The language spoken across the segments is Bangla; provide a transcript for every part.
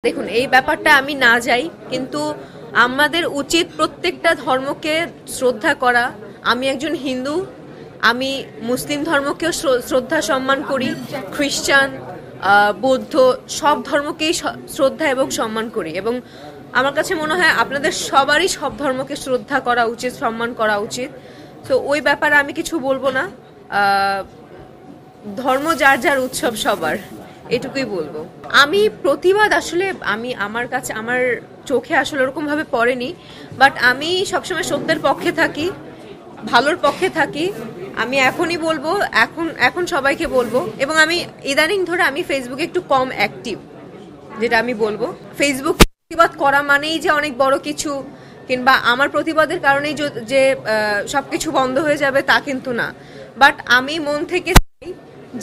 দেখুন, এই ব্যাপারটা আমি না যাই, কিন্তু আমাদের উচিত প্রত্যেকটা ধর্মকে শ্রদ্ধা করা। আমি একজন হিন্দু, আমি মুসলিম ধর্মকেও শ্রদ্ধা সম্মান করি, খ্রিস্টান, বৌদ্ধ, সব ধর্মকেই শ্রদ্ধা এবং সম্মান করি। এবং আমার কাছে মনে হয় আপনাদের সবারই সব ধর্মকে শ্রদ্ধা করা উচিত, সম্মান করা উচিত। তো ওই ব্যাপারে আমি কিছু বলবো না। ধর্ম যার যার, উৎসব সবার, এটুকুই বলবো। আমি প্রতিবাদ আসলে আমার কাছে, আমার চোখে আসলে ওরকম ভাবে পড়েনি, বাট আমি সবসময় সত্যের পক্ষে থাকি, ভালোর পক্ষে থাকি। আমি এখনই বলবো, এখন সবাইকে বলবো। এবং আমি ইদানিং ধরে আমি ফেসবুকে একটু কম অ্যাক্টিভ, যেটা আমি বলবো। ফেসবুক প্রতিবাদ করা মানেই যে অনেক বড় কিছু, কিংবা আমার প্রতিবাদের কারণেই যে সবকিছু বন্ধ হয়ে যাবে, তা কিন্তু না। বাট আমি মন থেকে চাই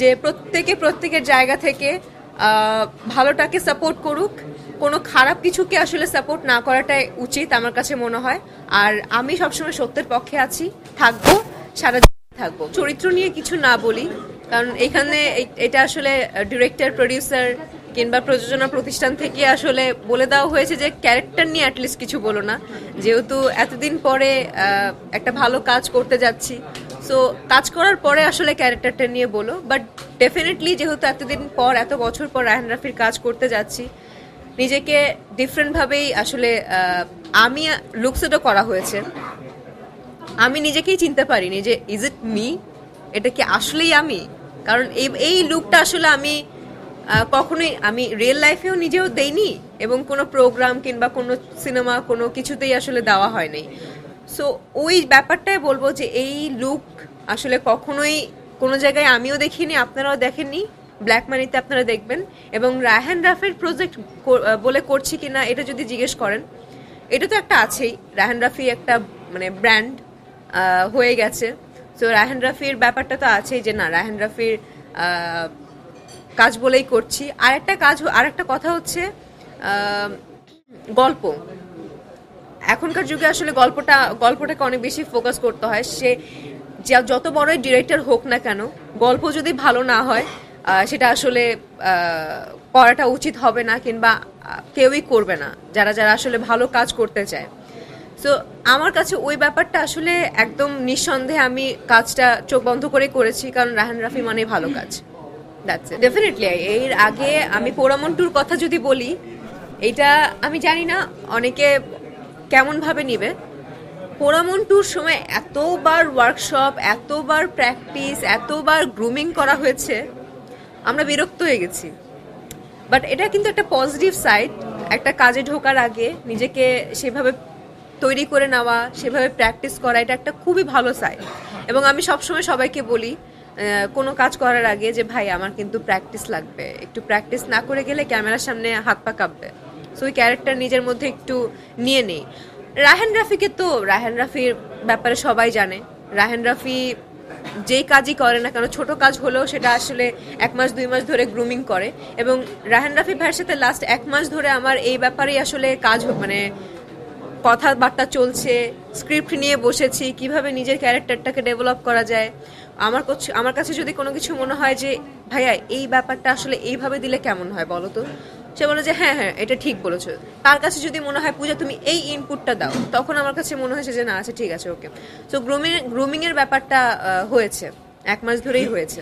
যে প্রত্যেকের জায়গা থেকে ভালোটাকে সাপোর্ট করুক, কোনো খারাপ কিছুকে আসলে সাপোর্ট না করাটাই উচিত আমার কাছে মনে হয়। আর আমি সবসময় সত্যের পক্ষে আছি, থাকবো, সারা থাকবো। চরিত্র নিয়ে কিছু না বলি, কারণ এখানে এটা আসলে ডিরেক্টর, প্রডিউসার কিংবা প্রযোজনা প্রতিষ্ঠান থেকে আসলে বলে দেওয়া হয়েছে যে ক্যারেক্টার নিয়ে অ্যাটলিস্ট কিছু বলো না, যেহেতু এতদিন পরে একটা ভালো কাজ করতে যাচ্ছি। সো কাজ করার পরে আসলে ক্যারেক্টারটা নিয়ে বলো। বাট ডেফিনেটলি যেহেতু এতদিন পর, এত বছর পর রায়হান রাফির কাজ করতে যাচ্ছি, নিজেকে ডিফারেন্টভাবেই আসলে আমি লুকসেটও করা হয়েছে। আমি নিজেকেই চিনতে পারিনি যে ইজ ইট মি, এটা কি আসলেই আমি। কারণ এই লুকটা আসলে আমি কখনোই আমি রিয়েল লাইফেও নিজেও দেইনি, এবং কোনো প্রোগ্রাম কিংবা কোনো সিনেমা কোনো কিছুতেই আসলে দেওয়া হয়নি। সো ওই ব্যাপারটাই বলবো যে এই লুক আসলে কখনোই কোনো জায়গায় আমিও দেখিনি, আপনারাও দেখেননি। ব্ল্যাক মানিতে আপনারা দেখবেন। এবং রায়হান রাফির প্রজেক্ট বলে করছি কিনা এটা যদি জিজ্ঞেস করেন, এটা তো একটা আছেই, রায়হান রাফি একটা মানে ব্র্যান্ড হয়ে গেছে। সো রায়হান রাফির ব্যাপারটা তো আছেই, যে না, রায়হান রাফির কাজ বলেই করছি। আরেকটা কথা হচ্ছে গল্প। এখনকার যুগে আসলে গল্পটাকে অনেক বেশি ফোকাস করতে হয়। সে যত বড়ই ডিরেক্টর হোক না কেন, গল্প যদি ভালো না হয়, সেটা আসলে করাটা উচিত হবে না, কিংবা কেউই করবে না যারা যারা আসলে ভালো কাজ করতে চায়। সো আমার কাছে ওই ব্যাপারটা আসলে একদম নিঃসন্দেহে আমি কাজটা চোখ বন্ধ করে করেছি, কারণ রায়হান রাফি মানে ভালো কাজ। That's it. ডেফিনেটলি এর আগে আমি পোড়ামন্টুর কথা যদি বলি, এটা আমি জানি না অনেকে কেমন ভাবে নিবে। পোড়ামন্টুর সময় এতবার ওয়ার্কশপ, এতবার প্র্যাকটিস, এতবার গ্রুমিং করা হয়েছে, আমরা বিরক্ত হয়ে গেছি। বাট এটা কিন্তু একটা পজিটিভ সাইড। একটা কাজে ঢোকার আগে নিজেকে সেভাবে তৈরি করে নেওয়া, সেভাবে প্র্যাকটিস করা, এটা একটা খুবই ভালো সাইড। এবং আমি সবসময় সবাইকে বলি কোনো কাজ করার আগে যে ভাই, আমার কিন্তু প্র্যাকটিস লাগবে, একটু প্র্যাকটিস না করে গেলে ক্যামেরার সামনে হাত পা কাঁপবে। সো ওই ক্যারেক্টার নিজের মধ্যে একটু নিয়ে নেই। রায়হান রাফির ব্যাপারে সবাই জানে। রায়হান রাফি যেই কাজই করে না কেন, ছোট কাজ হলেও সেটা আসলে 1 মাস 2 মাস ধরে গ্রুমিং করে। এবং রায়হান রাফি ভাইয়ের সাথে লাস্ট 1 মাস ধরে আমার এই ব্যাপারেই আসলে কাজ, মানে কথাবার্তা চলছে, স্ক্রিপ্ট নিয়ে বসেছি, কিভাবে নিজের ক্যারেক্টারটাকে ডেভেলপ করা যায়। আমার কাছে যদি কোনো কিছু মনে হয় যে ভাইয়া এই ব্যাপারটা আসলে এইভাবে দিলে কেমন হয় বলো তো, সে বলে যে হ্যাঁ হ্যাঁ, এটা ঠিক বলেছো। তার কাছে যদি মনে হয় পূজা তুমি এই ইনপুটটা দাও, তখন আমার কাছে মনে হয়েছে যে না, আচ্ছা ঠিক আছে, ওকে। সো গ্রুমিং এর ব্যাপারটা হয়েছে, 1 মাস ধরেই হয়েছে।